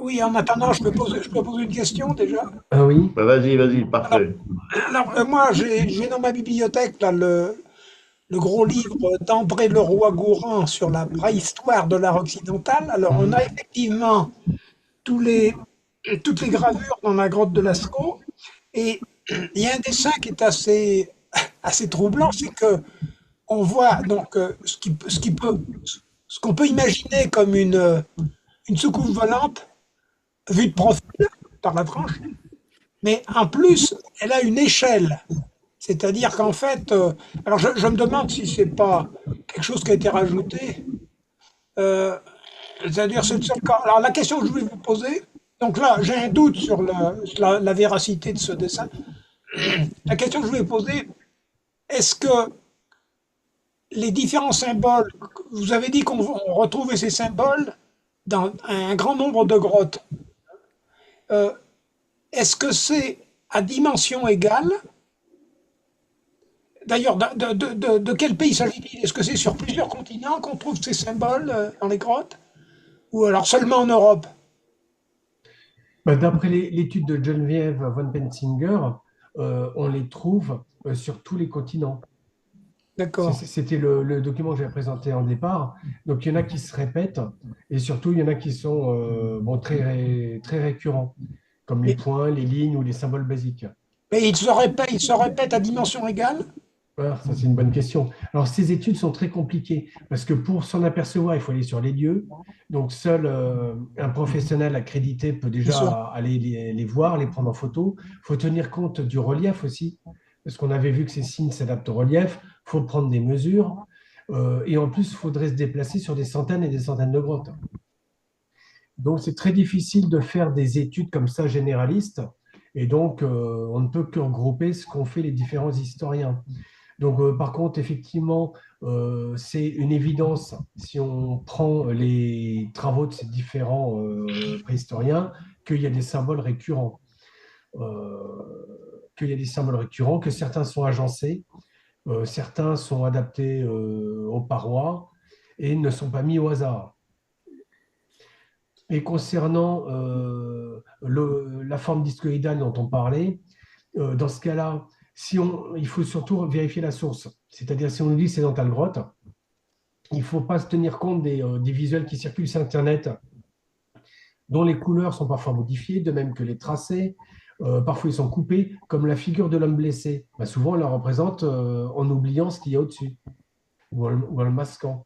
Oui, en attendant, je peux poser une question déjà. Ah oui, Bah, vas-y, vas-y, Alors, parfait. moi, j'ai dans ma bibliothèque là, le gros livre d'André Leroy-Gourhan sur la préhistoire de l'art occidental. Alors, on a mhm, effectivement tous les, toutes les gravures dans la grotte de Lascaux. Et il y a un dessin qui est assez troublant, c'est que on voit donc ce qu'on peut imaginer comme une soucoupe volante vue de profil par la tranche, mais en plus, elle a une échelle. C'est-à-dire qu'en fait, alors je me demande si c'est pas quelque chose qui a été rajouté. euh, C'est-à-dire c'est le seul cas. Alors la question que je voulais vous poser, donc là j'ai un doute sur la véracité de ce dessin. La question que je voulais poser, est-ce que les différents symboles, vous avez dit qu'on retrouvait ces symboles dans un grand nombre de grottes. Euh, Est-ce que c'est à dimension égale? D'ailleurs, de quel pays s'agit-il? Est-ce que c'est sur plusieurs continents qu'on trouve ces symboles dans les grottes? Ou alors seulement en Europe? bah, d'après l'étude de Geneviève von Pensinger, on les trouve sur tous les continents. D'accord. C'était le document que j'avais présenté en départ. Donc, il y en a qui se répètent et surtout, il y en a qui sont bon, très récurrents, comme les Mais, points, les lignes ou les symboles basiques. mais ils se répètent à dimension égale? Ah, ça, c'est une bonne question. Alors, ces études sont très compliquées parce que pour s'en apercevoir, il faut aller sur les lieux. Donc, seul un professionnel accrédité peut Bien sûr. déjà aller les voir, les prendre en photo. Il faut tenir compte du relief aussi, parce qu'on avait vu que ces signes s'adaptent au relief. Il faut prendre des mesures. Et en plus, il faudrait se déplacer sur des centaines et des centaines de grottes. Donc, c'est très difficile de faire des études comme ça généralistes. Et donc, on ne peut que regrouper ce qu'ont fait les différents historiens. Donc, par contre, effectivement, c'est une évidence si on prend les travaux de ces différents préhistoriens qu'il y a des symboles récurrents. Qu'il y a des symboles récurrents, que certains sont agencés, certains sont adaptés aux parois et ne sont pas mis au hasard. Et concernant la forme discoïdale dont on parlait, dans ce cas-là, il faut surtout vérifier la source. C'est-à-dire, si on nous dit que c'est dans telle grotte, il ne faut pas se tenir compte des visuels qui circulent sur Internet, dont les couleurs sont parfois modifiées, de même que les tracés. Parfois, ils sont coupés, comme la figure de l'homme blessé. Bah, souvent, on la représente en oubliant ce qu'il y a au-dessus, ou en le masquant.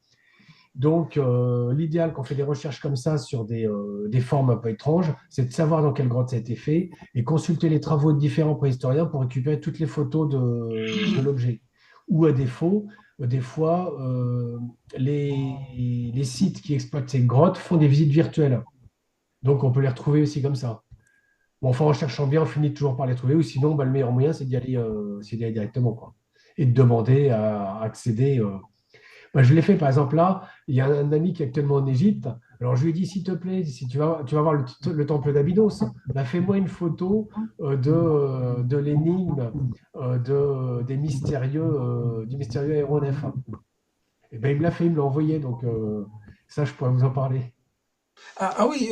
Donc, l'idéal quand on fait des recherches comme ça sur des formes un peu étranges, c'est de savoir dans quelle grotte ça a été fait et consulter les travaux de différents préhistoriens pour récupérer toutes les photos de l'objet. Ou à défaut, des fois, les sites qui exploitent ces grottes font des visites virtuelles. Donc, on peut les retrouver aussi comme ça. Bon, enfin, en cherchant bien, on finit toujours par les trouver. Ou sinon, bah, le meilleur moyen, c'est d'y aller directement, quoi. Et de demander à accéder. Moi, je l'ai fait, par exemple, là, il y a un ami qui est actuellement en Égypte. Alors, je lui ai dit, s'il te plaît, si tu vas voir le temple d'Abydos, bah, fais-moi une photo de l'énigme du mystérieux aéronef. Et ben, il me l'a fait, il me l'a envoyé. Donc, ça, je pourrais vous en parler. Ah oui,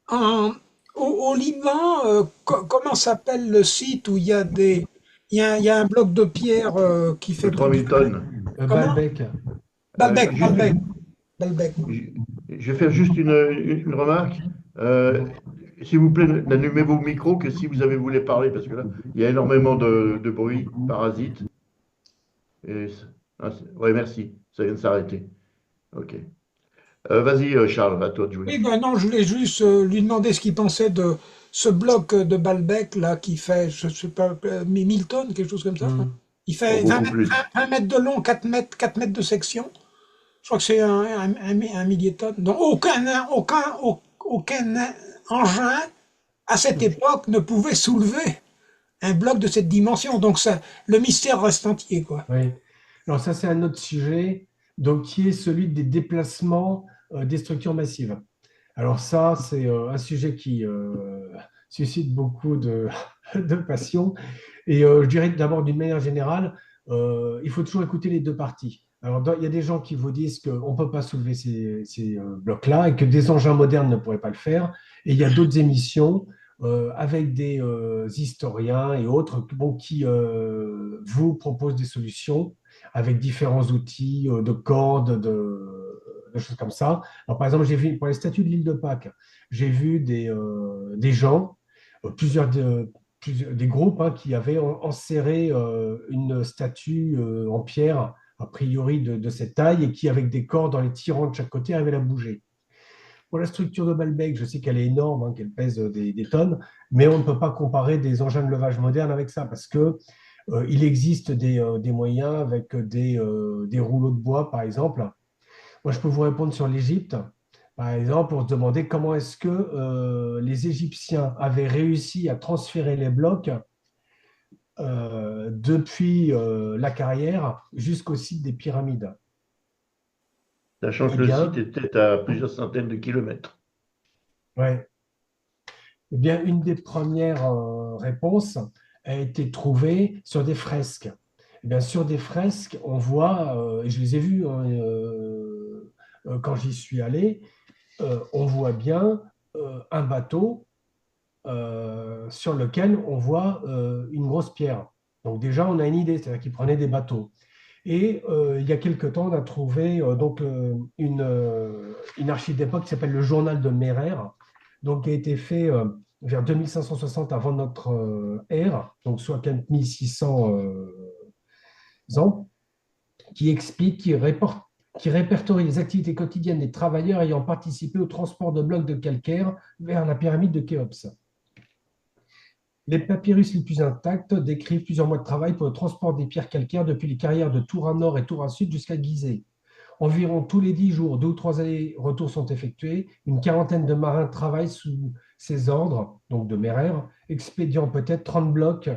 en- au Liban, comment s'appelle le site où il y a un bloc de pierre qui fait Le plus de... 3000 tonnes. Comment? Baalbek. Baalbek, Juste, Baalbek, Baalbek. je vais faire juste une remarque. Euh, S'il vous plaît, n'allumez vos micros que si vous avez voulu parler, parce que là, il y a énormément de bruit parasite. Et, ouais, merci. Ça vient de s'arrêter. OK. Vas-y, Charles, à toi de jouer. Oui, ben non, je voulais juste lui demander ce qu'il pensait de ce bloc de Baalbek là qui fait, je sais pas, 1000 tonnes, quelque chose comme ça. Hein. Hmm. Il Oh, fait beaucoup plus. 20 mètres de long, 4 mètres de section. Je crois que c'est un millier de tonnes. Donc aucun engin à cette époque ne pouvait soulever un bloc de cette dimension. Donc ça, le mystère reste entier, quoi. Oui. Alors ça, c'est un autre sujet, donc qui est celui des déplacements des structures massives. Alors ça, c'est un sujet qui suscite beaucoup de passion. Et je dirais d'abord, d'une manière générale, il faut toujours écouter les deux parties. Alors, il y a des gens qui vous disent qu'on ne peut pas soulever ces blocs-là et que des engins modernes ne pourraient pas le faire. Et il y a d'autres émissions avec des historiens et autres bon, qui vous proposent des solutions avec différents outils de cordes, de choses comme ça. Alors, par exemple, j'ai vu pour les statues de l'île de Pâques, j'ai vu des gens, des groupes hein, qui avaient enserré une statue en pierre a priori de cette taille et qui, avec des cordes dans les tirants de chaque côté, arrivait à bouger. Pour la structure de Balbec, je sais qu'elle est énorme, hein, qu'elle pèse des tonnes, mais on ne peut pas comparer des engins de levage modernes avec ça parce que il existe des moyens avec des rouleaux de bois, par exemple. Moi, je peux vous répondre sur l'Égypte, par exemple, pour se demander comment est-ce que les Égyptiens avaient réussi à transférer les blocs depuis la carrière jusqu'au site des pyramides. Sachant Eh que le site bien, était à plusieurs centaines de kilomètres. ouais. Eh bien, une des premières réponses a été trouvée sur des fresques. Eh bien, sur des fresques, on voit, et je les ai vues hein, quand j'y suis allé, on voit bien un bateau sur lequel on voit une grosse pierre. Donc déjà, on a une idée, c'est-à-dire qu'ils prenaient des bateaux. Et il y a quelque temps, on a trouvé une archive d'époque qui s'appelle le Journal de Merer, donc qui a été fait vers 2560 avant notre ère, donc soit 4600 ans, qui explique, qui répertorie les activités quotidiennes des travailleurs ayant participé au transport de blocs de calcaire vers la pyramide de Khéops. Les papyrus les plus intacts décrivent plusieurs mois de travail pour le transport des pierres calcaires depuis les carrières de Toura Nord et Toura Sud jusqu'à Gizeh. Environ tous les 10 jours, 2 ou 3 allers-retours sont effectués. Une quarantaine de marins travaillent sous ces ordres, donc de Merer, expédiant peut-être 30 blocs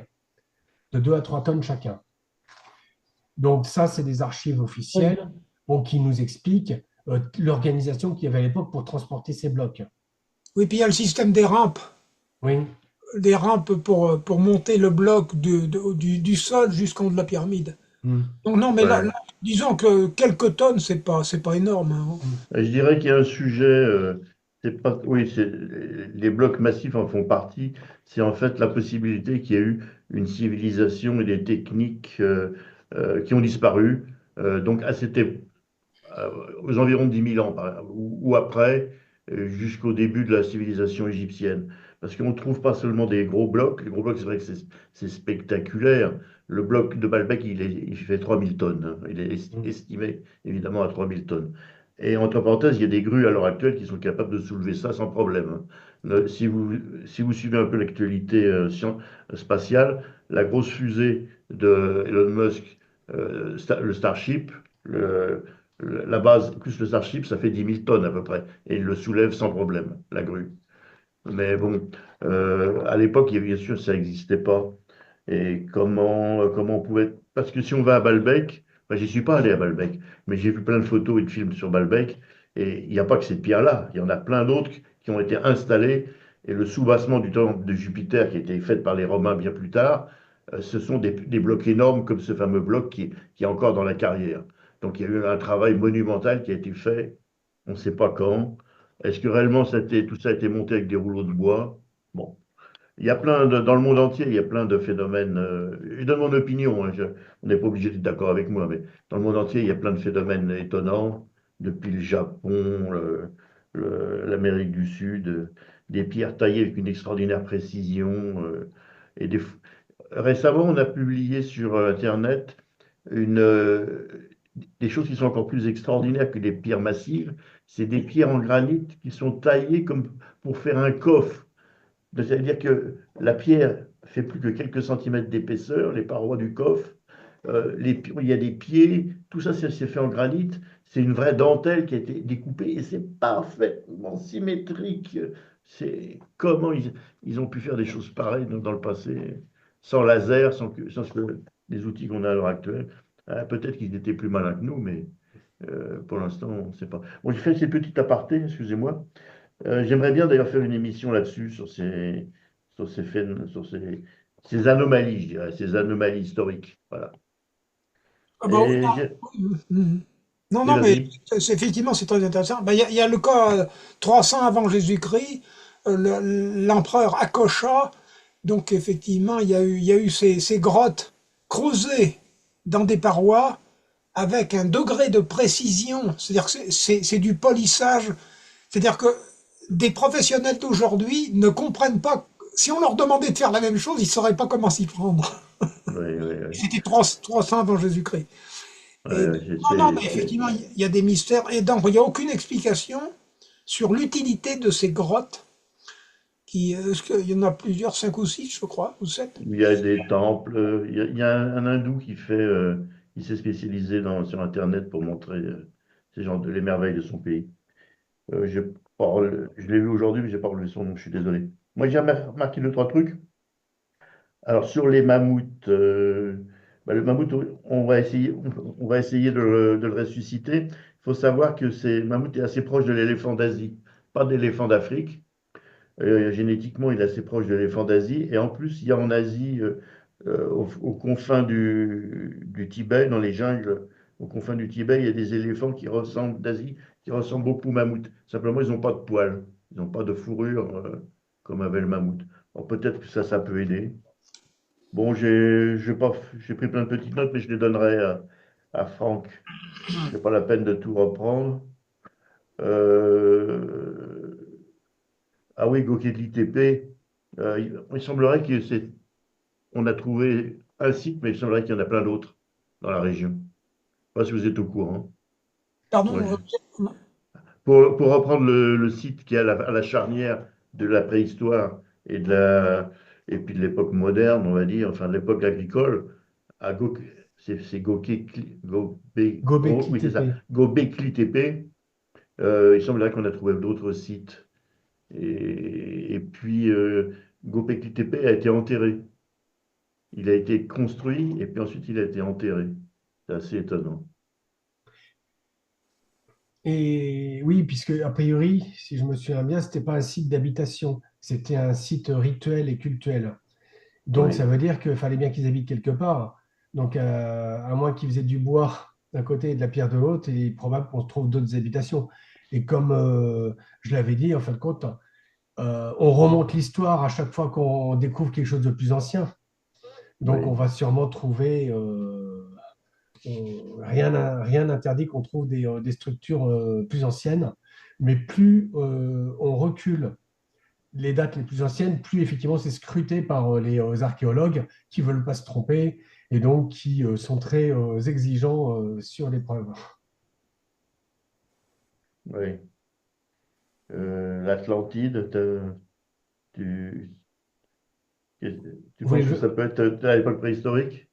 de 2 à 3 tonnes chacun. Donc ça, c'est des archives Oui. officielles bon, qui nous expliquent l'organisation qu'il y avait à l'époque pour transporter ces blocs. Oui, puis il y a le système Oui. des rampes pour monter le bloc du sol jusqu'en haut de la pyramide. Mm. Donc non, mais là, Ouais. disons que quelques tonnes, c'est pas énorme, hein. Je dirais qu'il y a un sujet, c'est pas, oui, les blocs massifs en font partie. C'est en fait la possibilité qu'il y ait eu une civilisation et des techniques qui ont disparu. Donc, euh, aux environs de 10 000 ans, ou après, jusqu'au début de la civilisation égyptienne. Parce qu'on ne trouve pas seulement des gros blocs. Les gros blocs, c'est vrai que c'est spectaculaire. Le bloc de Baalbek, il fait 3000 tonnes, hein. Il est Mm. estimé évidemment à 3000 tonnes. Et entre parenthèses, il y a des grues à l'heure actuelle qui sont capables de soulever ça sans problème, hein. Si vous suivez un peu l'actualité spatiale, la grosse fusée de Elon Musk, le Starship, le, la base plus le Starship, ça fait 10 000 tonnes à peu près. Et il le soulève sans problème, la grue. Mais bon, à l'époque, bien sûr, ça n'existait pas. Et comment on pouvait... Parce que si on va à Baalbek, enfin, j'y suis pas allé à Baalbek, mais j'ai vu plein de photos et de films sur Baalbek, et il n'y a pas que ces pierres-là, il y en a plein d'autres qui ont été installées, et le soubassement du temple de Jupiter qui a été fait par les Romains bien plus tard, ce sont des blocs énormes comme ce fameux bloc qui est encore dans la carrière. Donc il y a eu un travail monumental qui a été fait, on ne sait pas quand. Est-ce que réellement tout ça a été monté avec des rouleaux de bois? Bon. Il y a dans le monde entier, il y a plein de phénomènes. Je donne mon opinion, hein, on n'est pas obligé d'être d'accord avec moi, mais dans le monde entier, il y a plein de phénomènes étonnants, depuis le Japon, l'Amérique du Sud, des pierres taillées avec une extraordinaire précision. Et récemment, on a publié sur Internet une, des choses qui sont encore plus extraordinaires que les pierres massives. C'est des pierres en granit qui sont taillées comme pour faire un coffre. C'est-à-dire que la pierre fait plus que quelques centimètres d'épaisseur, les parois du coffre, il y a des pieds, tout ça c'est fait en granit. C'est une vraie dentelle qui a été découpée et c'est parfaitement symétrique. C'est comment ils ont pu faire des choses pareilles dans le passé, sans laser, les outils qu'on a à l'heure actuelle. Peut-être qu'ils étaient plus malins que nous, mais pour l'instant, on ne sait pas. Bon, j'ai fait ces petites apartés, excusez-moi. J'aimerais bien d'ailleurs faire une émission là-dessus, sur ces anomalies, je dirais, ces anomalies historiques. Voilà. Ah bah oui, Et non, non, oui, non, mais vas-y. effectivement, c'est très intéressant. Bah, il y a le cas 300 avant Jésus-Christ, l'empereur Akocha. Donc, effectivement, il y a eu ces grottes creusées dans des parois avec un degré de précision. C'est-à-dire que c'est du polissage. C'est-à-dire que des professionnels d'aujourd'hui ne comprennent pas. Si on leur demandait de faire la même chose, ils ne sauraient pas comment s'y prendre. Oui, oui, oui. C'était 300 avant Jésus-Christ. Et Ouais, non, non, mais effectivement, il y a des mystères. Et donc, il n'y a aucune explication sur l'utilité de ces grottes. Est-ce qu'il y en a plusieurs, 5 ou 6, je crois, ou 7? il y a des temples. Il y a un hindou qui s'est spécialisé sur Internet pour montrer les merveilles de son pays. Je l'ai vu aujourd'hui, mais j'ai pas relevé son nom, je suis désolé. Moi, j'ai remarqué deux, trois trucs. Alors, sur les mammouths, le mammouth, on va essayer de le ressusciter. Il faut savoir que ces mammouth est assez proche de l'éléphant d'Asie, pas de l'éléphant d'Afrique. Génétiquement, il est assez proche de l'éléphant d'Asie. Et en plus, il y a en Asie, aux confins du Tibet, dans les jungles, aux confins du Tibet, il y a des éléphants d'Asie qui ressemblent beaucoup au mammouth. Simplement, ils n'ont pas de poils, ils n'ont pas de fourrure comme avait le mammouth. Alors peut-être que ça peut aider. Bon, j'ai pris plein de petites notes, mais je les donnerai à Franck. C'est pas la peine de tout reprendre. Euh, Ah oui, Goketli TP. Il semblerait on a trouvé un site, mais il semblerait qu'il y en a plein d'autres dans la région. Je ne sais pas si vous êtes au courant. Moi, Pardon, pour reprendre le site qui est à la charnière de la préhistoire et puis de l'époque moderne, on va dire, enfin de l'époque agricole, à c'est Gobekli oui, c'est ça, Tepe. Gobekli Tepe. Il semblerait qu'on a trouvé d'autres sites. Et puis, Gobekli Tepe a été enterré. Il a été construit et puis ensuite il a été enterré. C'est assez étonnant. Et oui, puisque a priori, si je me souviens bien, c'était pas un site d'habitation, c'était un site rituel et cultuel. Donc ça Oui, veut dire qu'il fallait bien qu'ils habitent quelque part. Donc à moins qu'ils faisaient du bois d'un côté et de la pierre de l'autre, il est probable qu'on trouve d'autres habitations. Et comme je l'avais dit, en fin de compte, on remonte l'histoire à chaque fois qu'on découvre quelque chose de plus ancien. Donc on oui, va sûrement trouver rien n'interdit qu'on trouve des structures plus anciennes, mais plus on recule les dates les plus anciennes, plus effectivement c'est scruté par les archéologues qui ne veulent pas se tromper et donc qui sont très exigeants sur les preuves. oui. L'Atlantide, tu, tu Vous voulez, penses que ça peut être à l'époque préhistorique?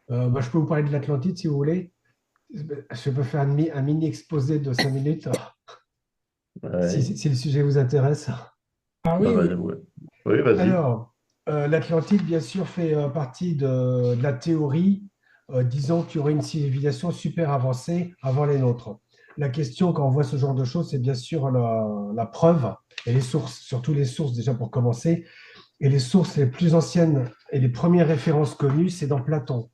bah, je peux vous parler de l'Atlantide si vous voulez. Je peux faire un mini exposé de 5 minutes Ouais. si le sujet vous intéresse. ah Bah, oui, oui. ouais. Oui, vas-y. Alors, l'Atlantide, bien sûr, fait partie de la théorie disant qu'il y aurait une civilisation super avancée avant les nôtres. La question, quand on voit ce genre de choses, c'est bien sûr la preuve et les sources, surtout les sources déjà pour commencer. Et les sources les plus anciennes et les premières références connues, c'est dans Platon.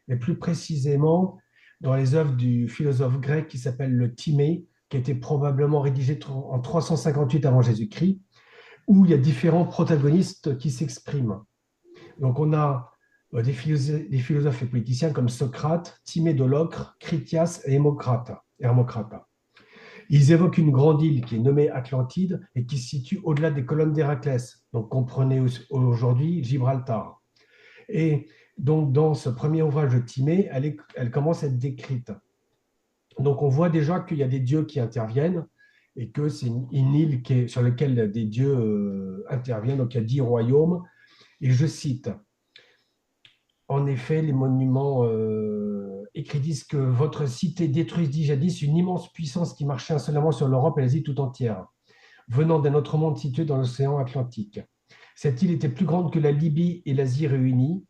Et plus précisément, dans les œuvres du philosophe grec qui s'appelle le Timée, qui a été probablement rédigé en 358 avant Jésus-Christ, où il y a différents protagonistes qui s'expriment. Donc on a des philosophes et politiciens comme Socrate, Timée de Locre, Critias et Hermocrate. Ils évoquent une grande île qui est nommée Atlantide et qui se situe au-delà des colonnes d'Héraclès, donc comprenez aujourd'hui Gibraltar. Et donc dans ce premier ouvrage de Timée, elle commence à être décrite. Donc on voit déjà qu'il y a des dieux qui interviennent et que c'est une île sur laquelle des dieux interviennent. Donc il y a 10 royaumes. Et je cite, en effet, les monuments écrits disent que votre cité détruise dit jadis une immense puissance qui marchait insolemment sur l'Europe et l'Asie tout entière, venant d'un autre monde situé dans l'océan Atlantique. Cette île était plus grande que la Libye et l'Asie réunies,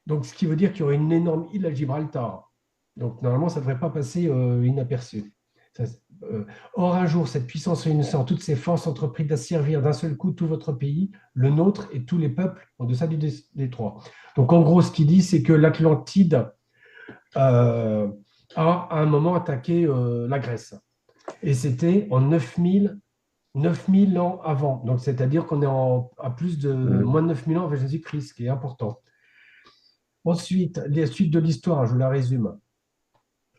donc ce qui veut dire qu'il y aurait une énorme île à Gibraltar. Donc normalement, ça ne devrait pas passer inaperçu. Ça, Or, un jour, cette puissance réunissant toutes ses forces entreprit d'asservir d'un seul coup tout votre pays, le nôtre et tous les peuples en deçà du détroit. Donc, en gros, ce qu'il dit, c'est que l'Atlantide, euh, a à un moment attaqué la Grèce. Et c'était en 9000 ans avant. Donc, c'est-à-dire qu'on est à plus de moins Mm. de 9000 ans avant Jésus-Christ, ce qui est important. Ensuite, les suites de l'histoire, je la résume.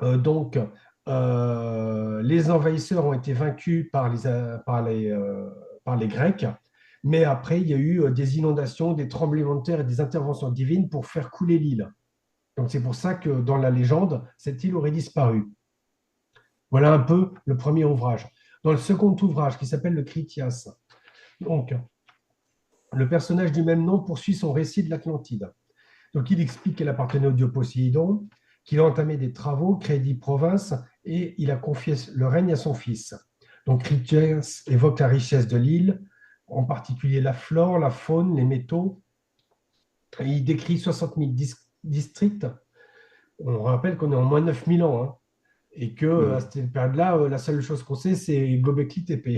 Donc, les envahisseurs ont été vaincus par les Grecs, mais après, il y a eu des inondations, des tremblements de terre et des interventions divines pour faire couler l'île. Donc, c'est pour ça que dans la légende, cette île aurait disparu. Voilà un peu le premier ouvrage. Dans le second ouvrage, qui s'appelle le Critias, donc, le personnage du même nom poursuit son récit de l'Atlantide. Donc, il explique qu'elle appartenait au dieu Poséidon, qu'il a entamé des travaux, créé 10 provinces et il a confié le règne à son fils. Donc, Critias évoque la richesse de l'île, en particulier la flore, la faune, les métaux. Et il décrit 60 000 districts. On rappelle qu'on est en moins 9000 ans, hein, et que à Mm. cette période-là, la seule chose qu'on sait, c'est Göbekli Tepe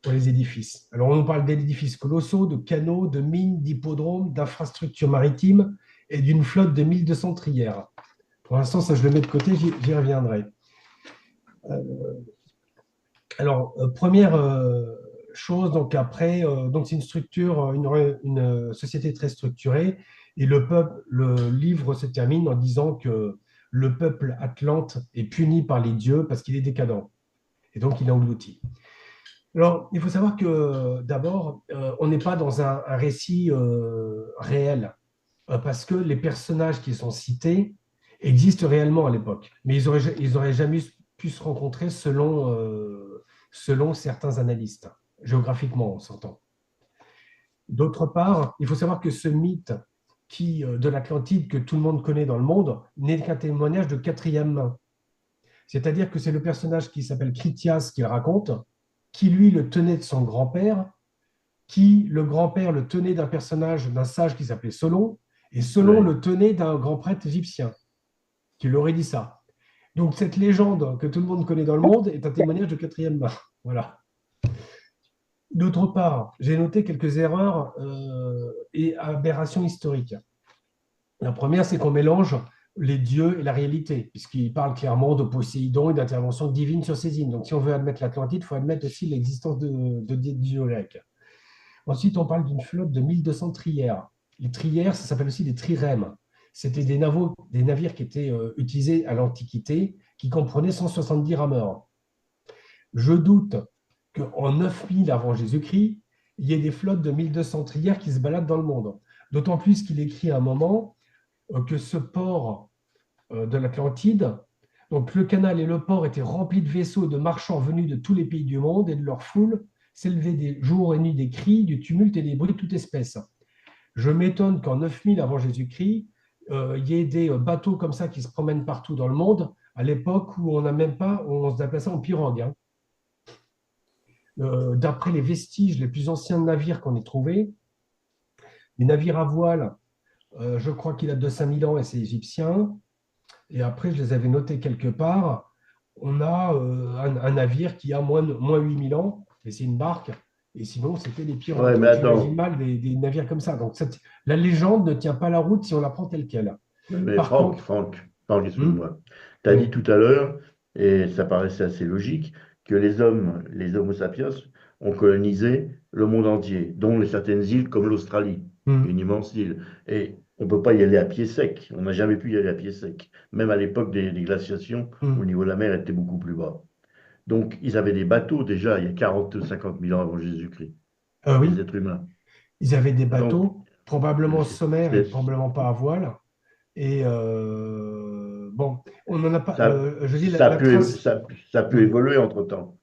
pour les édifices. Alors, on nous parle d'édifices colossaux, de canaux, de mines, d'hippodromes, d'infrastructures maritimes et d'une flotte de 1200 trières. Pour l'instant, ça, je le mets de côté, j'y reviendrai. Alors, première chose, donc après, donc c'est une structure, une société très structurée, et le livre se termine en disant que le peuple atlante est puni par les dieux parce qu'il est décadent, et donc il est englouti. Alors, il faut savoir que d'abord, on n'est pas dans un récit réel, parce que les personnages qui sont cités existent réellement à l'époque, mais ils auraient jamais pu se rencontrer selon certains analystes, géographiquement, on s'entend. D'autre part, il faut savoir que ce mythe de l'Atlantide que tout le monde connaît dans le monde n'est qu'un témoignage de quatrième main. C'est-à-dire que c'est le personnage qui s'appelle Critias qui le raconte, qui lui le tenait de son grand-père, qui le grand-père le tenait d'un sage qui s'appelait Solon, et Solon Ouais. le tenait d'un grand prêtre égyptien qui leur aurait dit ça. Donc cette légende que tout le monde connaît dans le monde est un témoignage de quatrième main. Voilà. D'autre part, j'ai noté quelques erreurs et aberrations historiques. La première, c'est qu'on mélange les dieux et la réalité, puisqu'il parle clairement de Poséidon et d'intervention divine sur ces îles. Donc si on veut admettre l'Atlantide, il faut admettre aussi l'existence de dieux grecs. Ensuite, on parle d'une flotte de 1200 trières. Les trières, ça s'appelle aussi des trirèmes. C'était des navires qui étaient utilisés à l'Antiquité, qui comprenaient 170 rameurs. Je doute qu'en 9000 avant Jésus-Christ, il y ait des flottes de 1200 trières qui se baladent dans le monde. D'autant plus qu'il écrit à un moment que ce port de l'Atlantide, donc le canal et le port étaient remplis de vaisseaux et de marchands venus de tous les pays du monde et de leur foule s'élevaient des jours et nuits des cris, du tumulte et des bruits de toute espèce. Je m'étonne qu'en 9000 avant Jésus-Christ, il y ait des bateaux comme ça qui se promènent partout dans le monde, à l'époque où on n'a même pas, on se déplaçait en pirogue. Hein. D'après les vestiges les plus anciens navires qu'on ait trouvés, les navires à voile, je crois qu'il a 200 000 ans et c'est égyptien. Et après, je les avais notés quelque part. On a un navire qui a moins 8000 ans, et c'est une barque. Et sinon, c'était des pirogues. Ouais, mais Donc, j'imagine attends. mal des navires comme ça. Donc, la légende ne tient pas la route si on la prend telle qu'elle. Mais Par contre, Franck, hmm, excuse-moi. Tu as oui, dit tout à l'heure, et ça paraissait assez logique, que les Homo sapiens, ont colonisé le monde entier, dont certaines îles comme l'Australie, hmm, une immense île. Et on ne peut pas y aller à pied sec. On n'a jamais pu y aller à pied sec, même à l'époque des glaciations, où le hmm. niveau de la mer était beaucoup plus bas. Donc, ils avaient des bateaux déjà il y a 40, 50 000 ans avant Jésus-Christ, Oui, les êtres humains. ils avaient des Donc, bateaux, probablement sommaires et c'est- probablement pas à voile. Et bon, on n'en a pas. ça, Je dis ça, a la pu, trace. ça, ça a pu Hmm. évoluer entre-temps.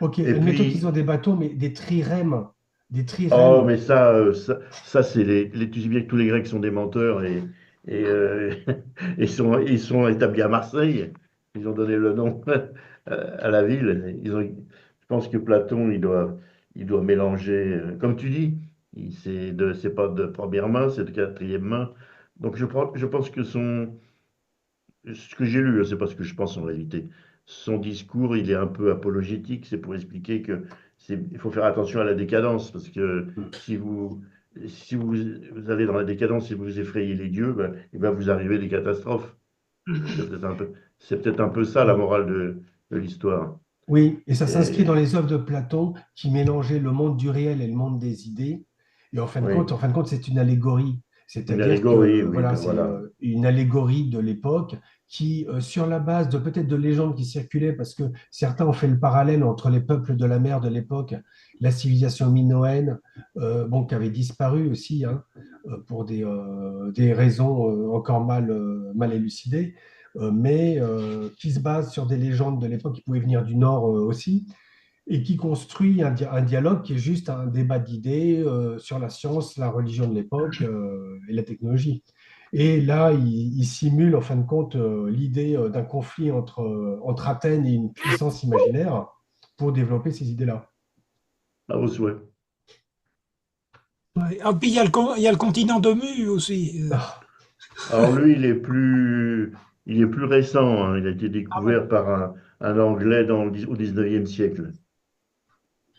Ok, Et admettons qu'ils ont puis, des bateaux, mais des trirèmes. Des oh, trirèmes. mais ça c'est tu sais bien que tous les Grecs sont des menteurs et ils sont établis à Marseille. Ils ont donné le nom à la ville. Je pense que Platon, il doit mélanger, comme tu dis, c'est pas de première main, c'est de quatrième main. Donc je pense que ce que j'ai lu, c'est pas ce que je pense en réalité. Son discours, il est un peu apologétique, c'est pour expliquer que il faut faire attention à la décadence, parce que si vous, si vous allez dans la décadence et vous effrayez les dieux, ben, il va vous arriver des catastrophes. C'est peut-être un peu, c'est peut-être un peu ça la morale de l'histoire. Oui, et ça s'inscrit dans Et les œuvres de Platon qui mélangeaient le monde du réel et le monde des idées. Et oui, en fin de compte, c'est une allégorie. une C'est-à-dire allégorie, que oui, voilà, ben c'est voilà. une allégorie de l'époque qui, sur la base de peut-être de légendes qui circulaient, parce que certains ont fait le parallèle entre les peuples de la mer de l'époque, la civilisation minoenne, bon, qui avait disparu aussi, hein, pour des raisons encore mal élucidées, mais qui se base sur des légendes de l'époque qui pouvaient venir du Nord aussi, et qui construit un dialogue qui est juste un débat d'idées sur la science, la religion de l'époque et la technologie. Et là, il simule en fin de compte l'idée d'un conflit entre Athènes et une puissance imaginaire pour développer ces idées-là. À vos souhaits. Ouais. Ah, puis il y a le continent de Mu aussi. Ah, Alors lui, il est plus récent, hein. Il a été Ah bon? découvert par un Anglais au 19e siècle,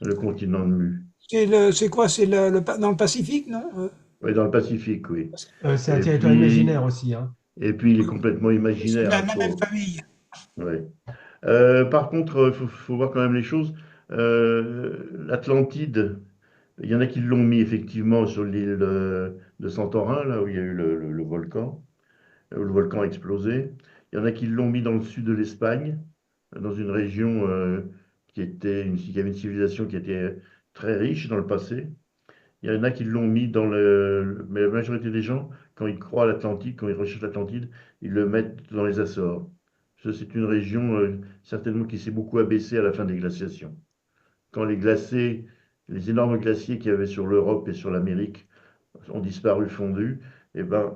le continent de Mu. C'est quoi? C'est dans le Pacifique, non? Oui, dans le Pacifique, oui. c'est un Et territoire imaginaire puis, aussi, hein. et puis il est Oui, complètement c'est de imaginaire, la hein, même famille. ouais. Par contre, il faut voir quand même les choses. L'Atlantide, il y en a qui l'ont mis effectivement sur l'île de Santorin, là où il y a eu le volcan, où le volcan a explosé. Il y en a qui l'ont mis dans le sud de l'Espagne, dans une région qui avait une civilisation qui était très riche dans le passé. Il y en a qui l'ont mis mais la majorité des gens, quand ils croient à l'Atlantide, quand ils recherchent l'Atlantide, ils le mettent dans les Açores. C'est une région certainement qui s'est beaucoup abaissée à la fin des glaciations. Quand les énormes glaciers qu'il y avait sur l'Europe et sur l'Amérique ont disparu, fondus, et ben,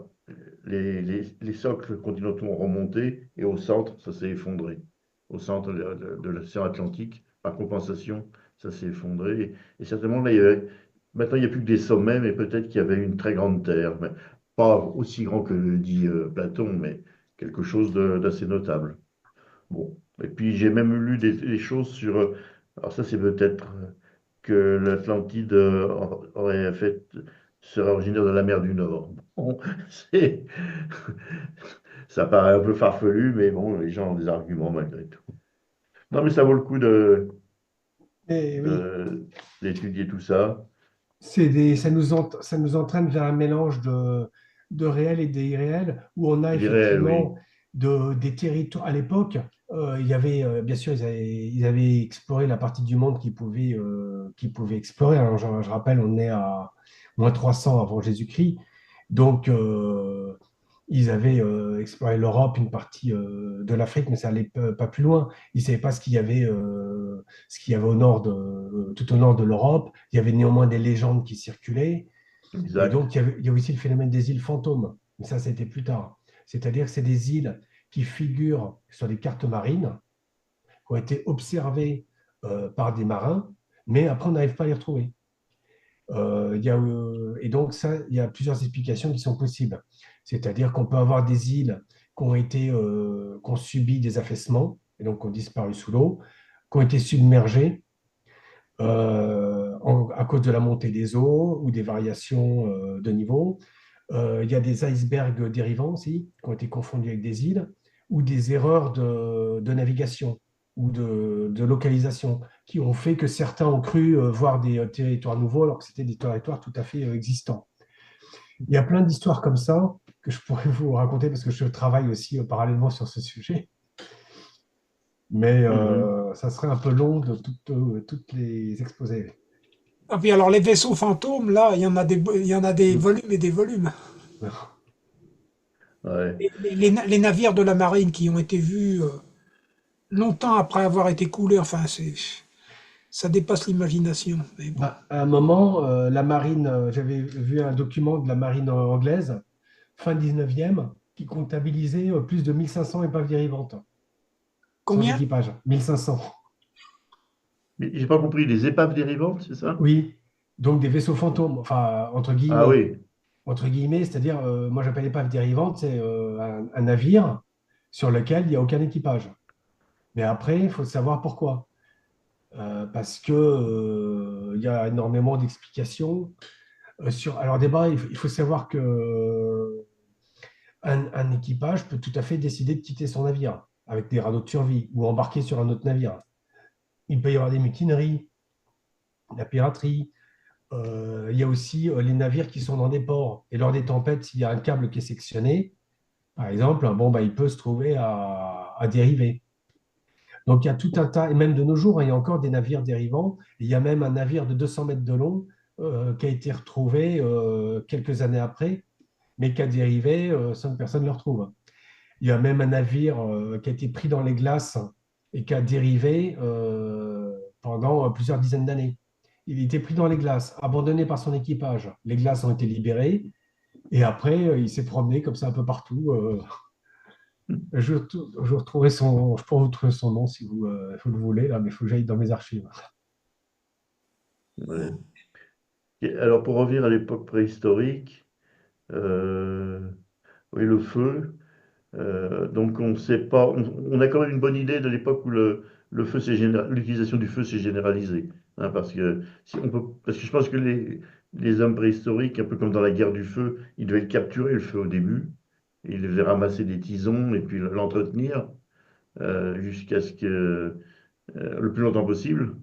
les socles continentaux ont remonté et au centre, ça s'est effondré. Au centre de l'océan Atlantique, par compensation, ça s'est effondré. Et certainement, maintenant, il n'y a plus que des sommets, mais peut-être qu'il y avait une très grande terre. Mais pas aussi grand que le dit Platon, mais quelque chose d'assez notable. Bon. Et puis, j'ai même lu des choses sur. Alors, ça, c'est peut-être que l'Atlantide serait originaire de la mer du Nord. Bon, c'est. Ça paraît un peu farfelu, mais bon, les gens ont des arguments malgré tout. Non, mais ça vaut le coup Et oui, d'étudier tout ça. ça nous entraîne vers un mélange de réel et d'irréel, où on a Il est réel, oui. effectivement des territoires. À l'époque, il y avait, bien sûr, ils avaient exploré la partie du monde qu'ils pouvaient explorer, hein. Je rappelle, on est à moins 300 avant Jésus-Christ. Donc, ils avaient exploré l'Europe, une partie de l'Afrique, mais ça allait pas plus loin. Ils ne savaient pas ce qu'il y avait tout au nord de l'Europe. Il y avait néanmoins des légendes qui circulaient. Et Exact. donc, il y a aussi le phénomène des îles fantômes. Mais ça, c'était plus tard. C'est-à-dire que c'est des îles qui figurent sur des cartes marines, qui ont été observées par des marins, mais après, on n'arrive pas à les retrouver. Et donc, ça, il y a plusieurs explications qui sont possibles. C'est-à-dire qu'on peut avoir des îles qui ont subi des affaissements, et donc qui ont disparu sous l'eau, qui ont été submergées à cause de la montée des eaux ou des variations de niveau. Il y a des icebergs dérivants aussi, qui ont été confondus avec des îles, ou des erreurs de navigation ou de localisation, qui ont fait que certains ont cru voir des territoires nouveaux alors que c'était des territoires tout à fait existants. Il y a plein d'histoires comme ça que je pourrais vous raconter parce que je travaille aussi parallèlement sur ce sujet, mais Mhm. ça serait un peu long de toutes les exposer. Ah, puis alors les vaisseaux fantômes, là, il y en a des volumes et des volumes. Ouais. Les navires de la marine qui ont été vus longtemps après avoir été coulés, enfin, ça dépasse l'imagination. Mais bon. Bah, à un moment, la marine, j'avais vu un document de la marine anglaise, fin 19e, qui comptabilisait plus de 1500 épaves dérivantes, sans Combien? équipage. 1500. Mais j'ai pas compris, les épaves dérivantes, c'est ça? Oui, donc des vaisseaux fantômes, enfin, Ah oui, entre guillemets, c'est-à-dire, moi j'appelle épave dérivante, c'est un navire sur lequel il n'y a aucun équipage. Mais après, il faut savoir pourquoi. Parce que, il y a énormément d'explications. Alors, débat, il faut savoir que un équipage peut tout à fait décider de quitter son navire avec des radeaux de survie ou embarquer sur un autre navire. Il peut y avoir des mutineries, la piraterie. Il y a aussi les navires qui sont dans des ports. Et lors des tempêtes, s'il y a un câble qui est sectionné, par exemple, bon, bah, il peut se trouver à dériver. Donc il y a tout un tas, et même de nos jours, hein, il y a encore des navires dérivants. Il y a même un navire de 200 mètres de long qui a été retrouvé quelques années après, mais qui a dérivé sans que personne ne le retrouve. Il y a même un navire qui a été pris dans les glaces et qui a dérivé pendant plusieurs dizaines d'années. Il était pris dans les glaces, abandonné par son équipage. Les glaces ont été libérées et après, il s'est promené comme ça un peu partout. Je retrouverai je pourrais vous trouver son nom si vous le voulez, là, mais il faut que j'aille dans mes archives. Ouais. Et alors, pour revenir à l'époque préhistorique, euh, oui, le feu. Donc, on sait pas. On a quand même une bonne idée de l'époque où le feu l'utilisation du feu s'est généralisée. Hein, parce que si on peut, parce que je pense que les hommes préhistoriques, un peu comme dans la guerre du feu, ils devaient le capturer le feu au début. Et ils devaient ramasser des tisons et puis l'entretenir jusqu'à ce que le plus longtemps possible.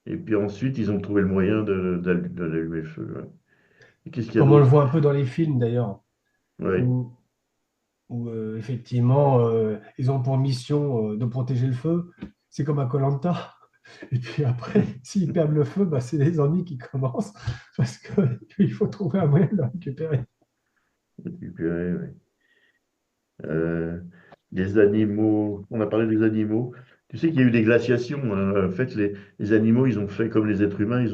Et puis ensuite, ils ont trouvé le moyen d'allumer le feu. Ouais. Et qu'est-ce qu'il y a Comme on le d'autre? voit un peu dans les films d'ailleurs, Oui, où, où effectivement, ils ont pour mission de protéger le feu. C'est comme à koh. Et puis après, s'ils perdent le feu, bah, c'est les ennuis qui commencent parce qu'il faut trouver un moyen de le récupérer. récupérer, oui. Euh, les animaux, on a parlé des animaux. Tu sais qu'il y a eu des glaciations, hein. En fait, les animaux, ils ont fait comme les êtres humains,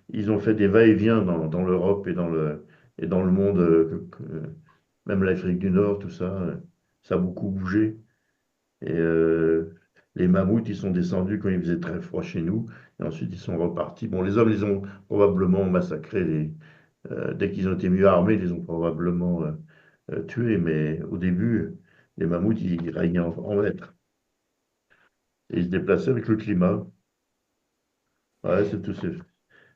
ils ont fait des va-et-vient dans l'Europe et dans le monde, même l'Afrique du Nord, tout ça, ça a beaucoup bougé. Et les mammouths, ils sont descendus quand il faisait très froid chez nous, et ensuite ils sont repartis. Bon, les hommes, ils ont probablement massacré dès qu'ils ont été mieux armés, ils les ont probablement tués, mais au début, les mammouths, ils régnaient en maître. Et ils se déplaçaient avec le climat. Ouais, c'est tout.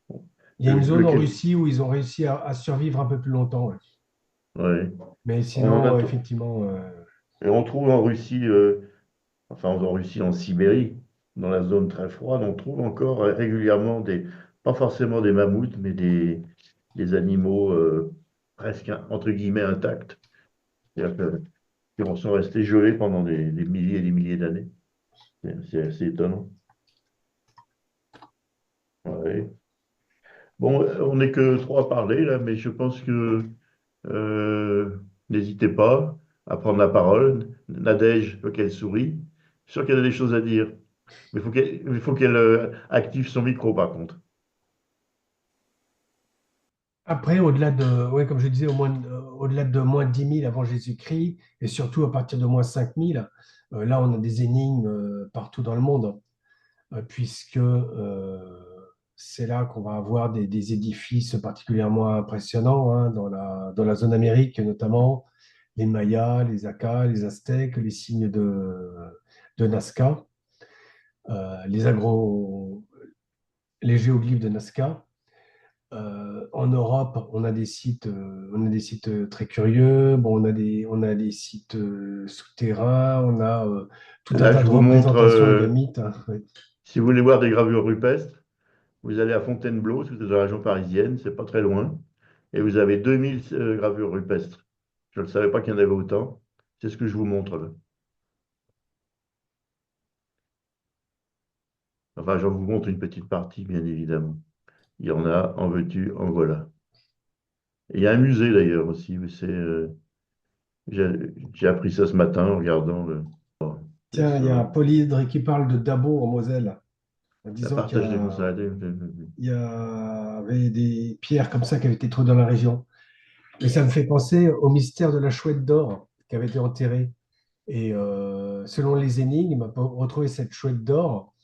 Bon. Il y a une zone en Lequel? Russie où ils ont réussi à survivre un peu plus longtemps. Ouais. Ouais. Mais On en a sinon, t- effectivement, et on trouve en Russie, enfin en Russie, en Sibérie, dans la zone très froide, on trouve encore régulièrement pas forcément des mammouths, mais des animaux presque entre guillemets intacts. C'est-à-dire qui sont restés gelés pendant des milliers et des milliers d'années. C'est assez étonnant. Ouais. Bon, on n'est que trois à parler là, mais je pense que n'hésitez pas à prendre la parole. Nadège, il faut qu'elle sourit. Je suis sûr qu'elle a des choses à dire. Mais il faut qu'elle active son micro par contre. après, au-delà de, ouais, comme je disais, au-delà de moins 10 000 avant Jésus-Christ, et surtout à partir de moins 5 000, là, on a des énigmes partout dans le monde, puisque c'est là qu'on va avoir des édifices particulièrement impressionnants, hein, dans la zone Amérique, notamment les Mayas, les Incas, les Aztèques, les signes de Nazca, les les géoglyphes de Nazca. En Europe, on a des sites très curieux. Bon, on a des sites souterrains. On a tout un Là, tas je de vous montre, représentations et de mythes, hein. Ouais. si vous voulez voir des gravures rupestres, vous allez à Fontainebleau, si vous êtes dans la région parisienne, c'est pas très loin, et vous avez 2000 gravures rupestres. Je ne savais pas qu'il y en avait autant. C'est ce que je vous montre là. Enfin, je vous montre une petite partie, bien évidemment. Il y en a, en veux-tu, en voilà. Et il y a un musée d'ailleurs aussi, où j'ai j'ai appris ça ce matin en regardant Tiens, il y a sur Polydre qui parle de Dabo en Moselle, en la disant partage des conseils. il y avait des pierres comme ça qui avaient été trouvées dans la région. Et ça me fait penser au mystère de la chouette d'or qui avait été enterrée. Et selon les énigmes, pour retrouver cette chouette d'or,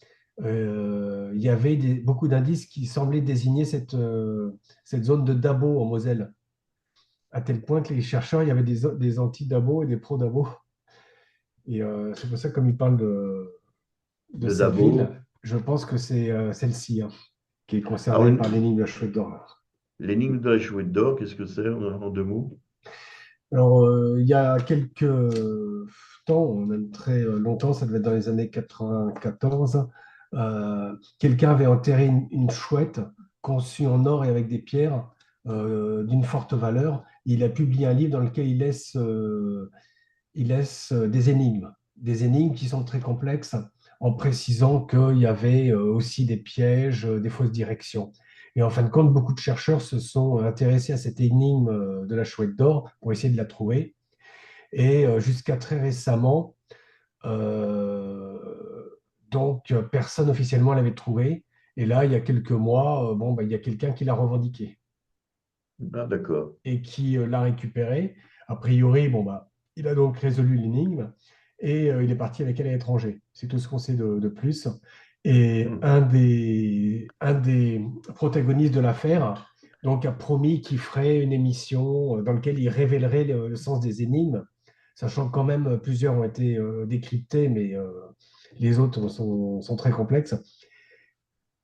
il y avait beaucoup d'indices qui semblaient désigner cette zone de Dabo en Moselle, à tel point que les chercheurs, il y avait des anti-Dabo et des pro-Dabo. Et c'est pour ça que comme ils parlent de De cette ville, Dabo. je pense que c'est celle-ci, hein, qui est Alors, concernée par l'énigme de la chouette d'or. l'énigme de la chouette d'or, qu'est-ce que c'est en deux mots? Alors, il y a quelques temps, même très longtemps, ça devait être dans les années 94, quelqu'un avait enterré une chouette conçue en or et avec des pierres d'une forte valeur. Il a publié un livre dans lequel il laisse des énigmes qui sont très complexes, en précisant qu'il y avait aussi des pièges, des fausses directions. Et en fin de compte, beaucoup de chercheurs se sont intéressés à cette énigme de la chouette d'or pour essayer de la trouver. Et jusqu'à très récemment, euh, personne officiellement l'avait trouvée. Et là, il y a quelques mois, bon, bah, il y a quelqu'un qui l'a revendiqué Ah, d'accord. et qui l'a récupérée. A priori, bon, bah, il a donc résolu l'énigme et il est parti avec elle à l'étranger. C'est tout ce qu'on sait de plus. Et Hmm. un des protagonistes de l'affaire donc, a promis qu'il ferait une émission dans laquelle il révélerait le sens des énigmes, sachant que quand même plusieurs ont été décryptés, mais les autres sont très complexes,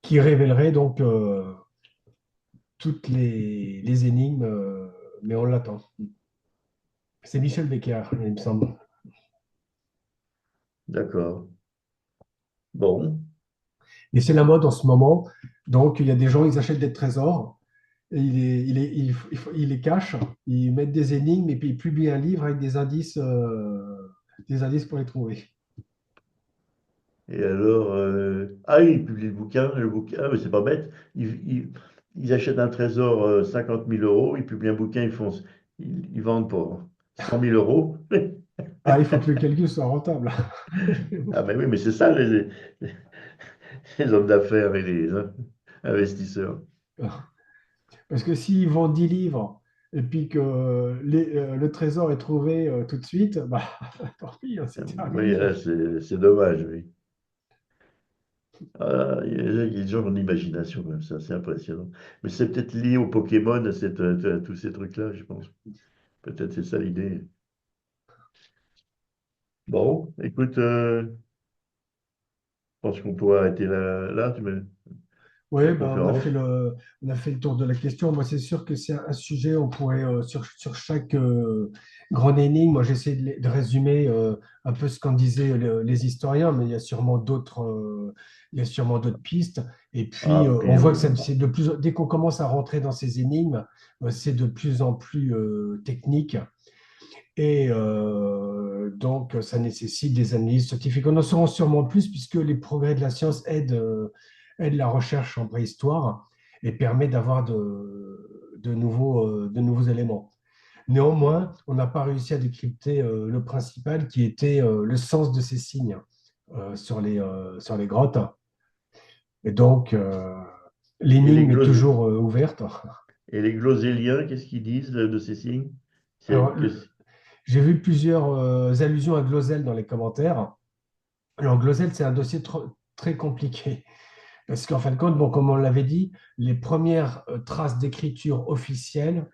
qui révélerait donc toutes les énigmes, mais on l'attend. C'est Michel Becker, il me semble. D'accord. Bon. Et c'est la mode en ce moment. Donc, il y a des gens, ils achètent des trésors, et ils les cachent, ils mettent des énigmes et puis ils publient un livre avec des indices pour les trouver. Et alors, ah, ils publient le bouquin, ah, mais c'est pas bête. Ils achètent un trésor 50 000 euros, ils publient un bouquin, ils vendent pour 100 000 euros. Ah, il faut que le calcul soit rentable. Ah, ben oui, mais c'est ça, les hommes d'affaires et les investisseurs. Parce que s'ils vendent 10 livres et puis que le trésor est trouvé tout de suite, bah, tant pis, hein, c'est Oui, terminé. là, c'est dommage, oui. Ah, il y a des gens qui ont de l'imagination, comme ça, c'est impressionnant. Mais c'est peut-être lié au Pokémon, à tous ces trucs-là, je pense. Peut-être c'est ça l'idée. Bon, écoute, je pense qu'on peut arrêter là, la Oui, ben, conférence. on a fait le tour de la question. Moi, c'est sûr que c'est un sujet, on pourrait, sur chaque grande énigme, moi, j'essaie de résumer un peu ce qu'en disaient les historiens, mais il y a sûrement d'autres pistes. Et puis, Ah, on puis voit que dès qu'on commence à rentrer dans ces énigmes, c'est de plus en plus technique. Et donc, ça nécessite des analyses scientifiques. On en saura sûrement plus puisque les progrès de la science aident la recherche en préhistoire et permet d'avoir de nouveaux éléments. Néanmoins, on n'a pas réussi à décrypter le principal qui était le sens de ces signes sur les grottes. Et donc, et les l'énigme est glos- toujours ouverte. et les gloséliens, qu'est-ce qu'ils disent de ces signes? Alors, C'est que, j'ai vu plusieurs allusions à Glosel dans les commentaires. Alors, Glosel, c'est un dossier très compliqué. Parce qu'en fin de compte, bon, comme on l'avait dit, les premières traces d'écriture officielles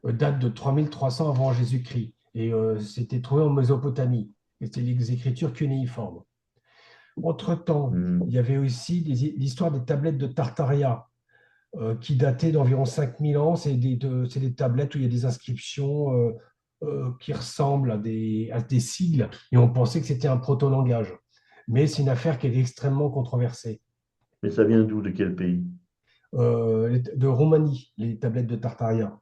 datent de 3300 avant Jésus-Christ. Et c'était trouvé en Mésopotamie. Et c'était les écritures cunéiformes. Entre-temps, il y hmm, avait aussi l'histoire des tablettes de Tartaria, qui dataient d'environ 5000 ans. C'est des tablettes où il y a des inscriptions qui ressemblent à des sigles. Et on pensait que c'était un proto-langage. Mais c'est une affaire qui est extrêmement controversée. mais ça vient d'où, de quel pays? De Roumanie, les tablettes de Tartaria.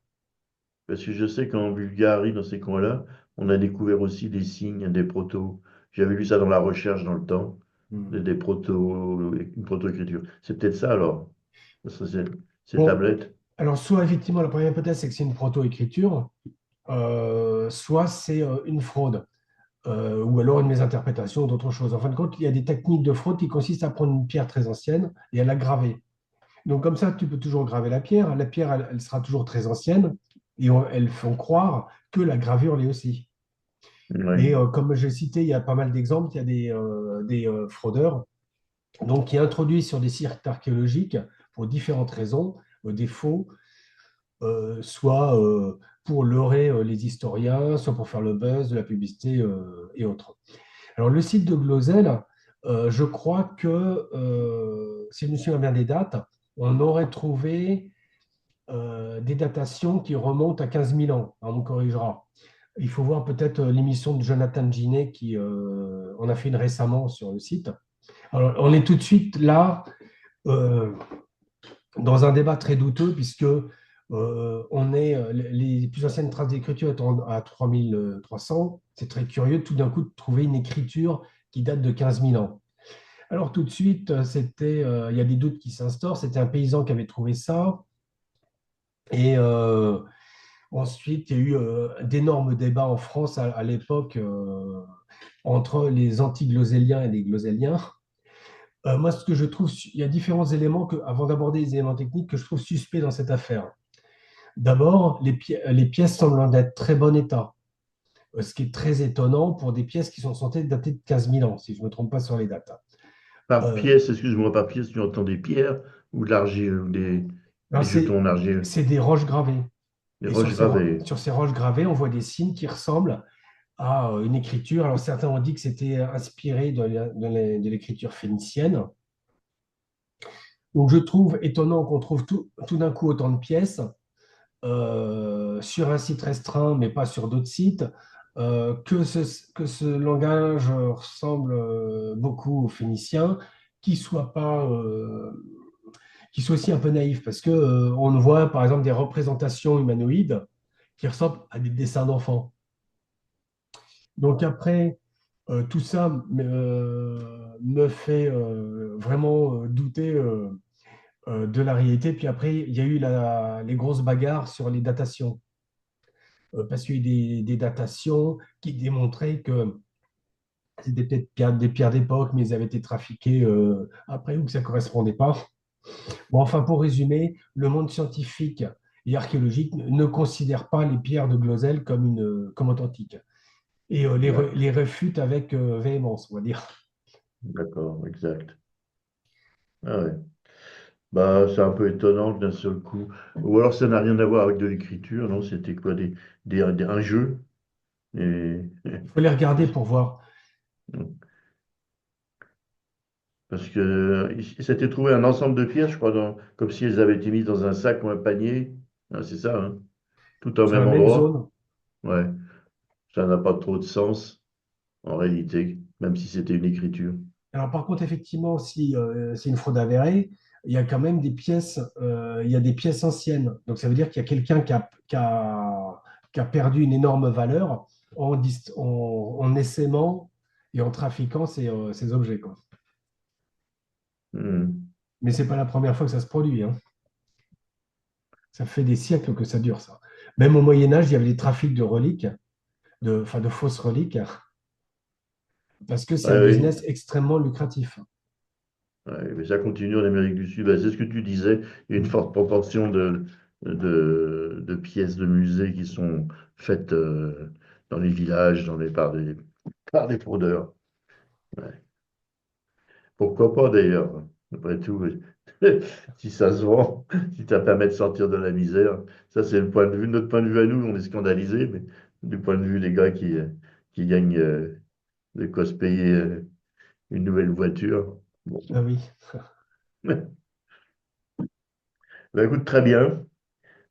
Parce que je sais qu'en Bulgarie, dans ces coins-là, on a découvert aussi des signes, des protos. J'avais lu ça dans la recherche dans le temps, Hmm. des protos, une proto-écriture. C'est peut-être ça alors, ça, ces Bon, tablettes. alors soit effectivement, la première hypothèse, c'est que c'est une proto-écriture, soit c'est une fraude, ou alors une mésinterprétation d'autre chose. En fin de compte, il y a des techniques de fraude qui consistent à prendre une pierre très ancienne et à la graver. Donc comme ça, tu peux toujours graver la pierre. La pierre, elle sera toujours très ancienne et elles font croire que la gravure l'est aussi. Et Oui. comme j'ai cité, il y a pas mal d'exemples. Il y a des fraudeurs donc, qui introduisent sur des sites archéologiques pour différentes raisons des faux, soit pour leurrer les historiens, soit pour faire le buzz, de la publicité et autres. Alors, le site de Glosel, je crois que, si je me souviens bien des dates, on aurait trouvé des datations qui remontent à 15 000 ans. On me corrigera. Il faut voir peut-être l'émission de Jonathan Ginet qui on a fait une récemment sur le site. Alors, on est tout de suite là euh, dans un débat très douteux puisque les plus anciennes traces d'écriture étant à 3300. C'est très curieux tout d'un coup de trouver une écriture qui date de 15 000 ans. Alors tout de suite, il y a des doutes qui s'instaurent. C'était un paysan qui avait trouvé ça. Et ensuite, il y a eu d'énormes débats en France à l'époque entre les anti-gloséliens et les gloséliens. Moi, ce que je trouve, il y a différents éléments avant d'aborder les éléments techniques que je trouve suspects dans cette affaire. D'abord, les pièces semblent d'être très bon état, ce qui est très étonnant pour des pièces qui sont censées dater de 15 000 ans, si je ne me trompe pas sur les dates. Par Euh, pièce, excuse-moi, par pièce, tu entends des pierres ou de l'argile ou alors, des jetons en argile, c'est des roches gravées. des Et roches gravées. sur ces roches gravées, on voit des signes qui ressemblent à une écriture. Alors, certains ont dit que c'était inspiré de l'écriture phénicienne. Donc, je trouve étonnant qu'on trouve tout d'un coup autant de pièces sur un site restreint, mais pas sur d'autres sites, que ce langage ressemble beaucoup aux Phéniciens, qui soit pas, qui soit aussi un peu naïf, parce que on voit par exemple des représentations humanoïdes qui ressemblent à des dessins d'enfants. Donc après, tout ça me fait vraiment douter de la réalité. Puis après, il y a eu les grosses bagarres sur les datations. Parce qu'il y a eu des datations qui démontraient que c'était peut-être des pierres d'époque, mais elles avaient été trafiquées après ou que ça ne correspondait pas. Bon, enfin, pour résumer, le monde scientifique et archéologique ne considère pas les pierres de Glosel comme authentiques et Exact. les réfute avec véhémence, on va dire. D'accord, exact. Ah ouais. Bah, c'est un peu étonnant d'un seul coup. Ou alors ça n'a rien à voir avec de l'écriture, non? C'était quoi, un jeu? Et, Il faut les regarder pour voir. parce que il s'était trouvé un ensemble de pièces, je crois, comme si elles avaient été mises dans un sac ou un panier. Ah, c'est ça, hein? Tout au Sur la même même endroit. zone. Ouais, ça n'a pas trop de sens en réalité, même si c'était une écriture. Alors, par contre, effectivement, si c'est une fraude avérée, il y a quand même des pièces, il y a des pièces anciennes. Donc, ça veut dire qu'il y a quelqu'un qui a perdu une énorme valeur en essaimant et en trafiquant ces objets, quoi. Hmm. Mais ce n'est pas la première fois que ça se produit, hein. Ça fait des siècles que ça dure, ça. Même au Moyen Âge, il y avait des trafics de reliques, enfin de fausses reliques, parce que c'est un Ouais, oui. business extrêmement lucratif. Ouais, mais ça continue en Amérique du Sud. Bah, c'est ce que tu disais. Il y a une forte proportion de pièces de musées qui sont faites dans les villages, par des fraudeurs. Ouais. Pourquoi pas d'ailleurs? Après tout, si ça se vend, si ça permet de sortir de la misère, ça c'est le point de vue, notre point de vue à nous, on est scandalisé, mais du point de vue des gars qui gagnent de quoi se payer une nouvelle voiture. Bon. Ah oui. Bah, écoute, très bien.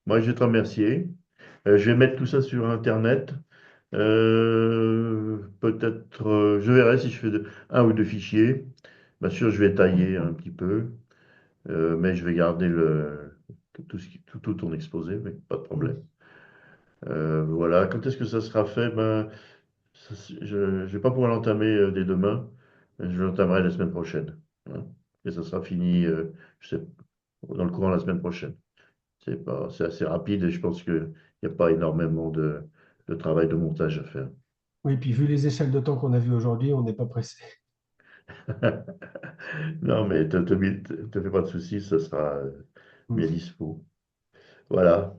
Moi, je vais te remercier. Je vais mettre tout ça sur Internet. Peut-être, je verrai si je fais un ou deux fichiers. Bien sûr, je vais tailler un petit peu, mais je vais garder tout ton exposé, mais pas de problème. Voilà. Quand est-ce que ça sera fait? Ben, je ne vais pas pouvoir l'entamer dès demain. Je l'entamerai la semaine prochaine, hein. Et ça sera fini, je sais, dans le courant de la semaine prochaine. C'est assez rapide et je pense qu'il n'y a pas énormément de travail de montage à faire. Oui, puis vu les échelles de temps qu'on a vues aujourd'hui, on n'est pas pressé. Non, mais te fais pas de soucis, ça sera Mm. bien dispo. Voilà.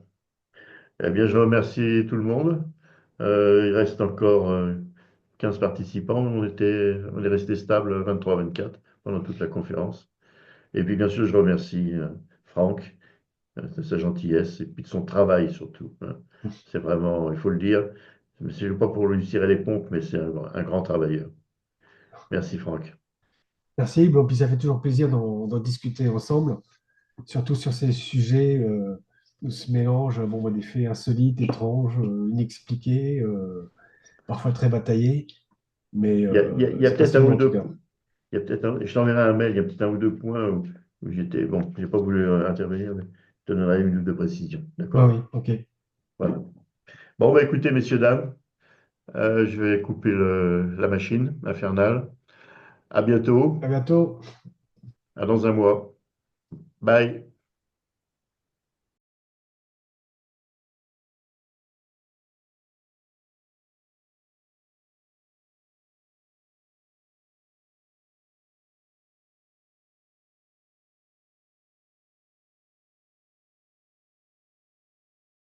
Eh bien, je remercie tout le monde. Il reste encore 15 participants. On est resté stable 23-24 pendant toute la conférence. Et puis, bien sûr, je remercie Franck de sa gentillesse et puis de son travail surtout, hein. C'est vraiment, il faut le dire, c'est pas pour lui tirer les pompes, mais c'est un grand travailleur. Merci Franck. Merci. Bon, puis ça fait toujours plaisir d'en discuter ensemble, surtout sur ces sujets. où se mélangent des faits insolites, étranges, inexpliqués, parfois très bataillés, mais Il y a c'est peut-être un passionnant ou en tout deux, cas. il y a peut-être je t'enverrai un mail, il y a peut-être un ou deux points où j'étais, bon, j'ai pas voulu intervenir, mais je te donnerai une ou deux précisions. Oui, D'accord? oui, ok. Voilà. Bon, bah, écoutez, messieurs, dames, je vais couper la machine infernale. À À bientôt, bientôt. à dans un mois. Bye.